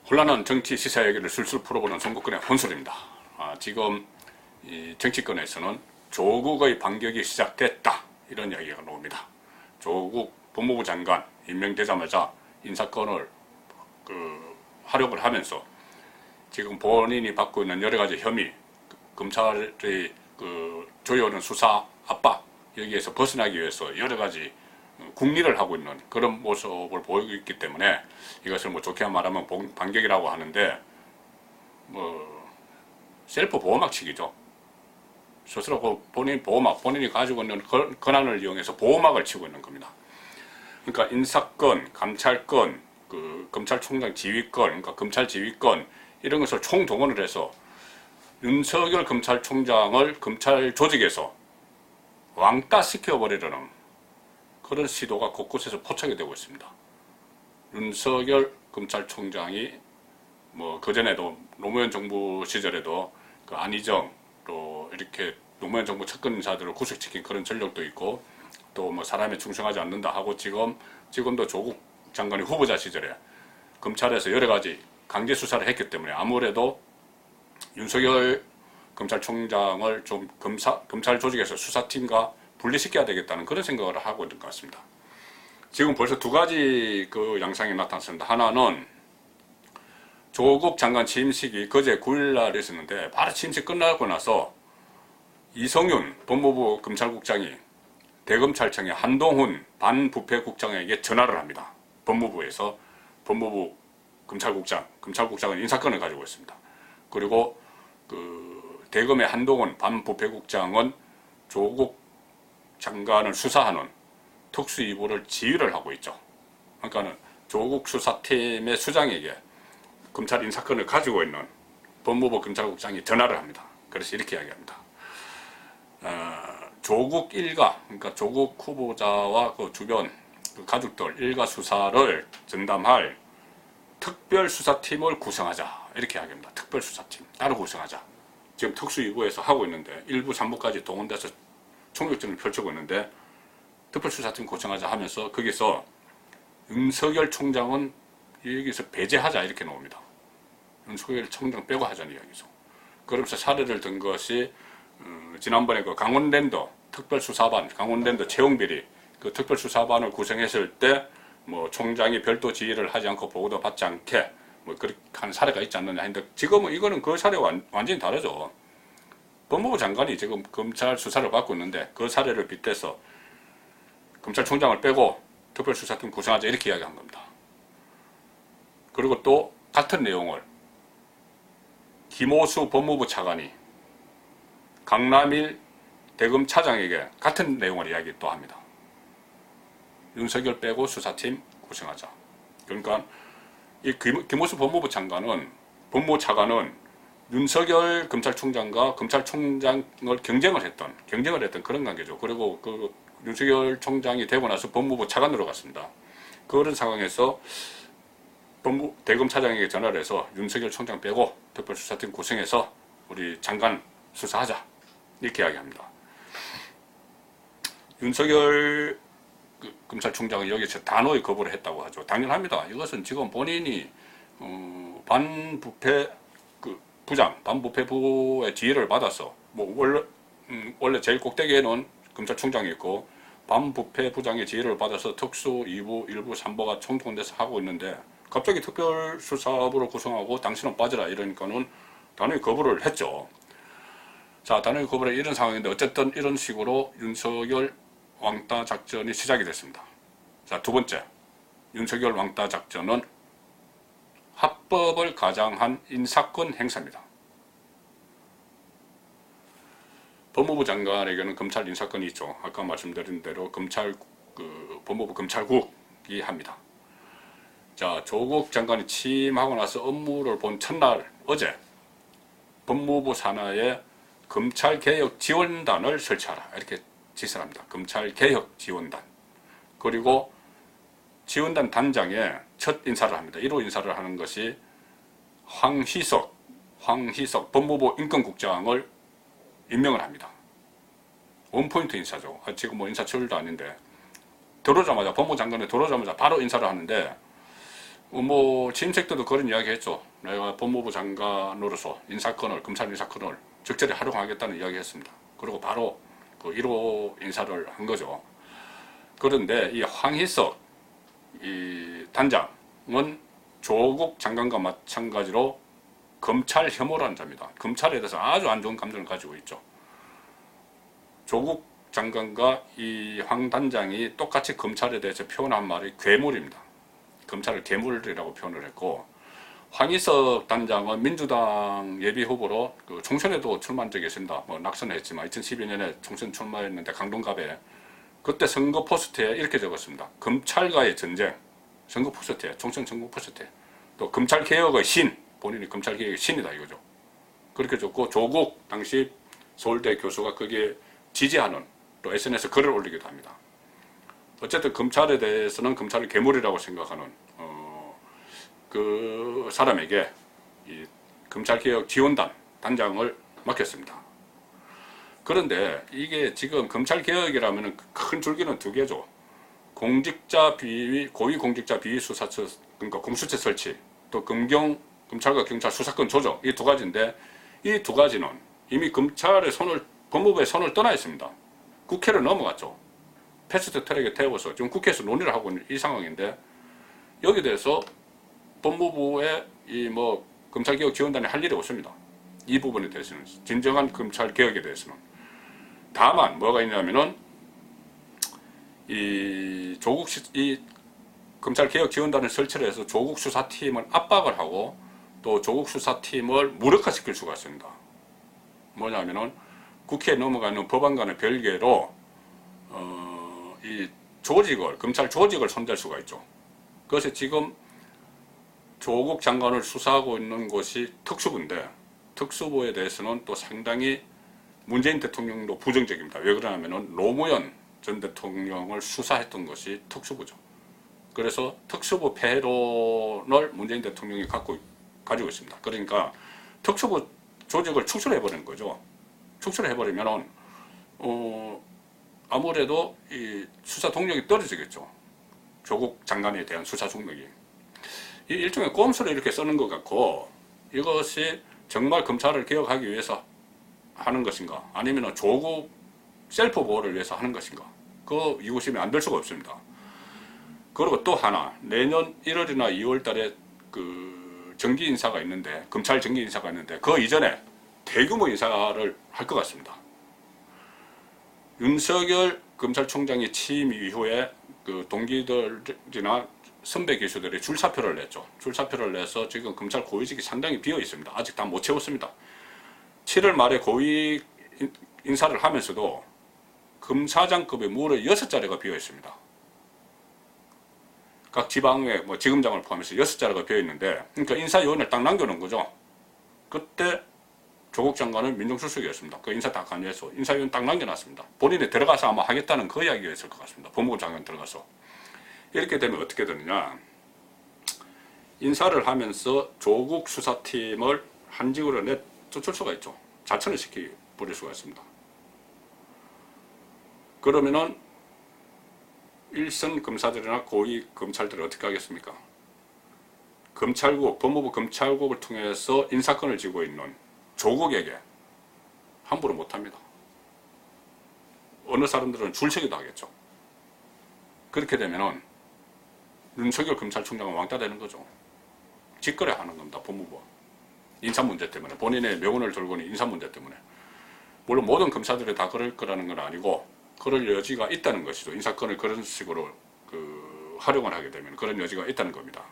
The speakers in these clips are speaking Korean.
혼란한 정치 시사 얘기를 술술 풀어보는 송국근의 혼술입니다. 지금 이 정치권에서는 조국의 반격이 시작됐다 이런 이야기가 나옵니다. 조국 법무부 장관 임명되자마자 인사권을 활용을 하면서 지금 본인이 받고 있는 여러 가지 혐의, 검찰의 조여오는 수사 압박 여기에서 벗어나기 위해서 여러 가지 국리를 하고 있는 그런 모습을 보이고 있기 때문에 이것을 뭐 좋게 말하면 반격이라고 하는데 셀프 보호막 치기죠. 스스로 본인 보호막, 본인이 가지고 있는 권한을 이용해서 보호막을 치고 있는 겁니다. 그러니까 인사권, 감찰권, 검찰총장 지휘권, 그러니까 검찰 지휘권 이런 것을 총동원을 해서 윤석열 검찰총장을 검찰 조직에서 왕따 시켜버리려는 그런 시도가 곳곳에서 포착이 되고 있습니다. 윤석열 검찰총장이 그전에도 노무현 정부 시절에도 안희정 또 이렇게 노무현 정부 측근 인사들을 구속시킨 그런 전력도 있고 또 사람에 충성하지 않는다 하고 지금도 조국 장관이 후보자 시절에 검찰에서 여러 가지 강제 수사를 했기 때문에 아무래도 윤석열 검찰총장을 좀 검찰 조직에서 수사팀과 분리시켜야 되겠다는 그런 생각을 하고 있는 것 같습니다. 지금 벌써 두 가지 양상이 나타났습니다. 하나는 조국 장관 취임식이 그제 9일날 있었는데 바로 취임식 끝나고 나서 이성윤 법무부 검찰국장이 대검찰청의 한동훈 반부패국장에게 전화를 합니다. 법무부에서 법무부 검찰국장은 인사권을 가지고 있습니다. 그리고 대검의 한동훈 반부패국장은 조국 장관을 수사하는 특수이부를 지휘를 하고 있죠. 그러니까는 조국 수사팀의 수장에게 검찰 인사권을 가지고 있는 법무부 검찰국장이 전화를 합니다. 그래서 이렇게 이야기합니다. 조국 일가, 그러니까 조국 후보자와 주변 가족들 일가 수사를 전담할 특별수사팀을 구성하자 이렇게 이야기합니다. 특별수사팀 따로 구성하자. 지금 특수이부에서 하고 있는데 1부 3부까지 동원돼서 총력전을 펼치고 있는데 특별수사팀 구성하자 하면서 거기서 윤석열 총장은 여기서 배제하자 이렇게 나옵니다. 윤석열 총장 빼고 하자는 이야기죠. 그러면서 사례를 든 것이 지난번에 강원랜더 특별수사반, 강원랜더 채용비리 특별수사반을 구성했을 때 총장이 별도 지휘를 하지 않고 보고도 받지 않게 그렇게 한 사례가 있지 않느냐 했는데 지금은 이거는 그 사례와 완전히 다르죠. 법무부 장관이 지금 검찰 수사를 받고 있는데 그 사례를 빗대서 검찰총장을 빼고 특별수사팀 구성하자 이렇게 이야기한 겁니다. 그리고 또 같은 내용을 김오수 법무부 차관이 강남일 대검 차장에게 같은 내용을 이야기 또 합니다. 윤석열 빼고 수사팀 구성하자. 그러니까 이 김오수 법무부 장관은 법무부 차관은 윤석열 검찰총장과 검찰총장을 경쟁을 했던 그런 관계죠. 그리고 윤석열 총장이 되고 나서 법무부 차관으로 갔습니다. 그런 상황에서 대검 차장에게 전화를 해서 윤석열 총장 빼고 특별수사팀 구성해서 우리 장관 수사하자 이렇게 이야기합니다. 윤석열 검찰총장은 여기서 단호히 거부를 했다고 하죠. 당연합니다. 이것은 지금 본인이 반부패부의 지휘를 받아서 원래 제일 꼭대기에는 검찰총장이 있고 반부패부장의 지휘를 받아서 특수 2부, 1부, 3부가 총동원돼서 하고 있는데 갑자기 특별수사부를 구성하고 당신은 빠져라 이러니까는 단호히 거부를 했죠. 자, 단호히 거부를 이런 상황인데 어쨌든 이런 식으로 윤석열 왕따 작전이 시작이 됐습니다. 자, 두 번째 윤석열 왕따 작전은 합법을 가장한 인사권 행사입니다. 법무부 장관에게는 검찰 인사권이 있죠. 아까 말씀드린 대로 법무부 검찰국이 합니다. 자, 조국 장관이 취임하고 나서 업무를 본 첫날 어제 법무부 산하에 검찰개혁 지원단을 설치하라 이렇게 지시를 합니다. 검찰개혁 지원단. 그리고 지원단 단장에 첫 인사를 합니다. 1호 인사를 하는 것이 황희석 법무부 인권국장을 임명을 합니다. 원포인트 인사죠. 지금 인사철도 아닌데 법무부 장관에 들어오자마자 바로 인사를 하는데 뭐 취임식 때도 그런 이야기 했죠. 내가 법무부 장관으로서 인사권을, 검찰 인사권을 적절히 활용하겠다는 이야기 했습니다. 그리고 바로 그 1호 인사를 한 거죠. 그런데 이 황희석 이 단장은 조국 장관과 마찬가지로 검찰 혐오라는 자입니다. 검찰에 대해서 아주 안 좋은 감정을 가지고 있죠. 조국 장관과 이 황 단장이 똑같이 검찰에 대해서 표현한 말이 괴물입니다. 검찰을 괴물이라고 표현을 했고, 황희석 단장은 민주당 예비 후보로 그 총선에도 출마한 적이 있습니다. 뭐 낙선을 했지만 2012년에 총선 출마했는데 강동갑에 그때 선거 포스트에 이렇게 적었습니다. 검찰과의 전쟁, 선거 포스트에, 총선 선거 포스트에. 또 검찰 개혁의 신, 본인이 검찰 개혁의 신이다 이거죠. 그렇게 적고 조국 당시 서울대 교수가 거기에 지지하는 또 SNS 글을 올리기도 합니다. 어쨌든 검찰에 대해서는 검찰을 괴물이라고 생각하는 그 사람에게 이 검찰개혁 지원단 단장을 맡겼습니다. 그런데 이게 지금 검찰개혁이라면 큰 줄기는 두 개죠. 공직자 비위, 고위공직자 비위 수사처, 그러니까 공수처 설치, 또 검찰과 경찰 수사권 조정, 이 두 가지인데 이 두 가지는 이미 검찰의 손을, 법무부의 손을 떠나 있습니다. 국회를 넘어갔죠. 패스트 트랙에 태워서 지금 국회에서 논의를 하고 있는 이 상황인데 여기에 대해서 법무부의 이 뭐 검찰개혁 지원단이 할 일이 없습니다. 이 부분에 대해서는 진정한 검찰개혁에 대해서는. 다만 뭐가 있냐면은 이 검찰개혁 지원단을 설치를 해서 조국 수사팀을 압박을 하고 또 조국 수사팀을 무력화시킬 수가 있습니다. 뭐냐면은 국회에 넘어가는 법안과는 별개로 이 조직을, 검찰 조직을 손댈 수가 있죠. 그래서 지금 조국 장관을 수사하고 있는 곳이 특수부인데 특수부에 대해서는 또 상당히 문재인 대통령도 부정적입니다. 왜 그러냐면은 노무현 전 대통령을 수사했던 것이 특수부죠. 그래서 특수부 폐해론을 문재인 대통령이 가지고 있습니다. 그러니까 특수부 조직을 축출해버리는 거죠. 축출해버리면은 아무래도 이 수사 동력이 떨어지겠죠. 조국 장관에 대한 수사 동력이. 이 일종의 꼼수를 이렇게 쓰는 것 같고 이것이 정말 검찰을 개혁하기 위해서 하는 것인가 아니면 조국 셀프 보호를 위해서 하는 것인가 그 이구심이 안 될 수가 없습니다. 그리고 또 하나 내년 1월이나 2월 달에 그 정기 인사가 있는데 검찰 정기 인사가 있는데 그 이전에 대규모 인사를 할 것 같습니다. 윤석열 검찰총장이 취임 이후에 그 동기들이나 선배 교수들이 줄사표를 냈죠. 줄사표를 내서 지금 검찰 고위직이 상당히 비어 있습니다. 아직 다 못 채웠습니다. 7월 말에 고위 인사를 하면서도 검사장급의 무려 6자리가 비어 있습니다. 각 지방의 뭐 지검장을 포함해서 6자리가 비어 있는데, 그러니까 인사위원회를 딱 남겨놓은 거죠. 그때 조국 장관은 민정수석이었습니다. 그 인사 다 관여해서 인사위원 딱 남겨놨습니다. 본인이 들어가서 아마 하겠다는 그 이야기였을 것 같습니다. 법무부 장관 들어가서. 이렇게 되면 어떻게 되느냐. 인사를 하면서 조국 수사팀을 한직으로 내쫓을 수가 있죠. 자천을 시켜버릴 수가 있습니다. 그러면은 일선 검사들이나 고위 검찰들은 어떻게 하겠습니까? 검찰국, 법무부 검찰국을 통해서 인사권을 쥐고 있는 조국에게 함부로 못합니다. 어느 사람들은 줄서기도 하겠죠. 그렇게 되면은 윤석열 검찰총장은 왕따 되는 거죠. 직거래 하는 겁니다. 법무부와. 인사 문제 때문에. 본인의 명운을 들고는 인사 문제 때문에. 물론 모든 검사들이 다 그럴 거라는 건 아니고 그럴 여지가 있다는 것이죠. 인사권을 그런 식으로 활용을 하게 되면 그런 여지가 있다는 겁니다.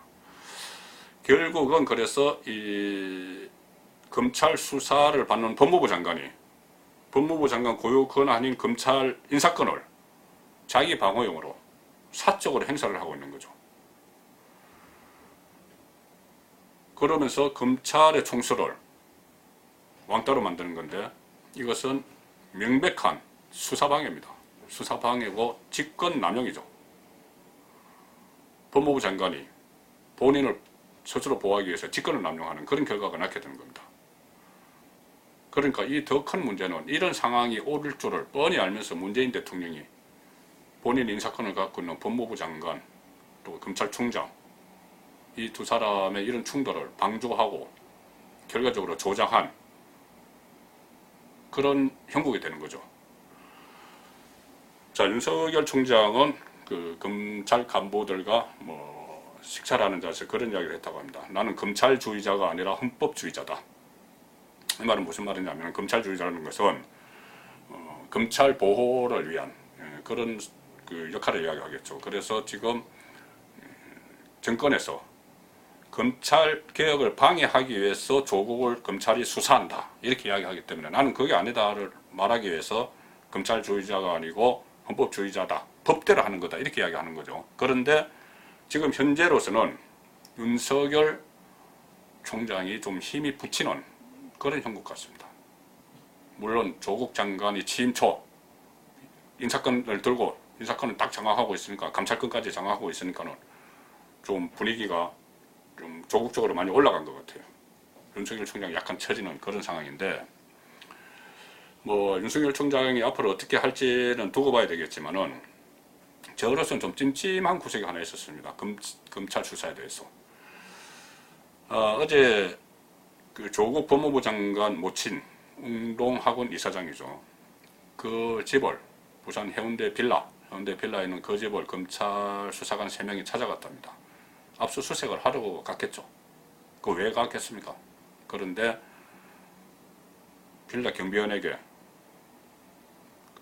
결국은 그래서 이 검찰 수사를 받는 법무부 장관이 법무부 장관 고유 권한인 검찰 인사권을 자기 방어용으로 사적으로 행사를 하고 있는 거죠. 그러면서 검찰의 총수를 왕따로 만드는 건데 이것은 명백한 수사방해입니다. 수사방해고 직권남용이죠. 법무부 장관이 본인을 스스로 보호하기 위해서 직권을 남용하는 그런 결과가 낳게 되는 겁니다. 그러니까 이 더 큰 문제는 이런 상황이 오를 줄을 뻔히 알면서 문재인 대통령이 본인 인사권을 갖고 있는 법무부 장관 또 검찰총장 이 두 사람의 이런 충돌을 방조하고 결과적으로 조장한 그런 형국이 되는 거죠. 자, 윤석열 총장은 그 검찰 간부들과 뭐 식사를 자세 그런 이야기를 했다고 합니다. 나는 검찰주의자가 아니라 헌법주의자다. 이 말은 무슨 말이냐면 검찰주의자라는 것은 검찰 보호를 위한 그런 그 역할을 이야기하겠죠. 그래서 지금 정권에서 검찰 개혁을 방해하기 위해서 조국을 검찰이 수사한다 이렇게 이야기하기 때문에 나는 그게 아니다를 말하기 위해서 검찰주의자가 아니고 헌법주의자다, 법대로 하는 거다 이렇게 이야기하는 거죠. 그런데 지금 현재로서는 윤석열 총장이 좀 힘이 붙이는 그런 형국 같습니다. 물론 조국 장관이 취임 초 인사권을 들고 인사권을 딱 장악하고 있으니까 감찰권까지 장악하고 있으니까는 좀 분위기가 좀 조국적으로 많이 올라간 것 같아요. 윤석열 총장이 약간 처지는 그런 상황인데 뭐 윤석열 총장이 앞으로 어떻게 할지는 두고 봐야 되겠지만은 저로서는 좀 찜찜한 구석이 하나 있었습니다. 검찰 수사에 대해서. 어제 그 조국 법무부 장관 모친 웅동학원 이사장이죠. 그 집을 부산 해운대 빌라에 있는 그 집을 검찰 수사관 3명이 찾아갔답니다. 압수수색을 하러 갔겠죠. 그 왜 갔겠습니까? 그런데 빌라 경비원에게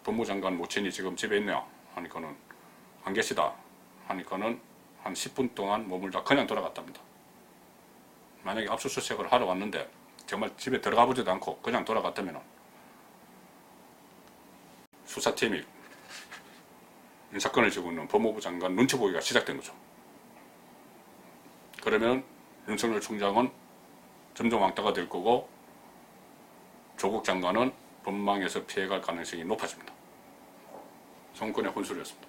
법무장관 모친이 지금 집에 있네요 하니까는 안 계시다 하니까는 한 10분 동안 머물다 그냥 돌아갔답니다. 만약에 압수수색을 하러 왔는데 정말 집에 들어가 보지도 않고 그냥 돌아갔다면 수사팀이 인사권을 쥐고 있는 법무부 장관 눈치 보기가 시작된 거죠. 그러면 윤석열 총장은 점점 왕따가 될 거고 조국 장관은 법망에서 피해갈 가능성이 높아집니다. 정권의 혼술이었습니다.